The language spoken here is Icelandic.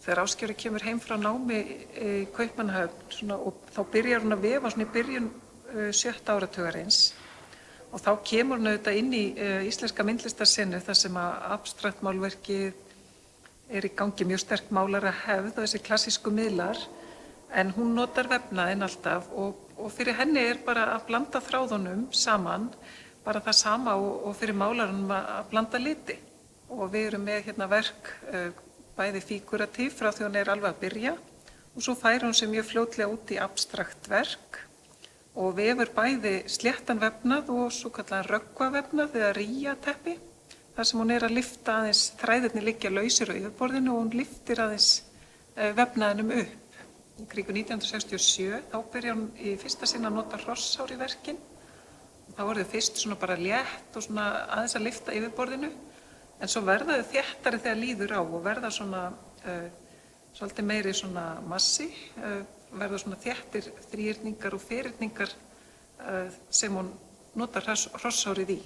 þegar Ásgerður kemur heim frá námi í Kaupmannahöfn og þá byrjar hún að vefa í byrjun 7. áratugarins og þá kemur hún auðvitað inn í íslenska myndlistarsenu þar sem að abstrakt málverkið í gangi, mjög sterk málarahefð og þessi klassísku miðlar, en hún notar vefnaðinn alltaf og fyrir henni bara að blanda þráðunum saman, bara það sama og fyrir málaranum að blanda liti. Og við erum með hérna verk bæði fíguratív frá því hún alveg að byrja og svo fær hún sig mjög fljótlega út í abstrakt verk og vefur bæði sléttan vefnað og svo kallan röggvavefnað eða ríjateppi, þar sem hún að lyfta aðeins, þræðirnir liggja lausir á yfirborðinu og hún lyftir aðeins vefnaðinum upp. Í kringum 1967 þá byrjar hún í fyrsta sinn að nota hrosshár í verkin. Þá voru þau fyrst bara létt og aðeins að lyfta yfirborðinu, en svo verða þau þéttari þegar líður á og verða svolítið meiri massi, verða þéttir þríhyrningar og ferhyrningar sem hún notar hrosshárið í.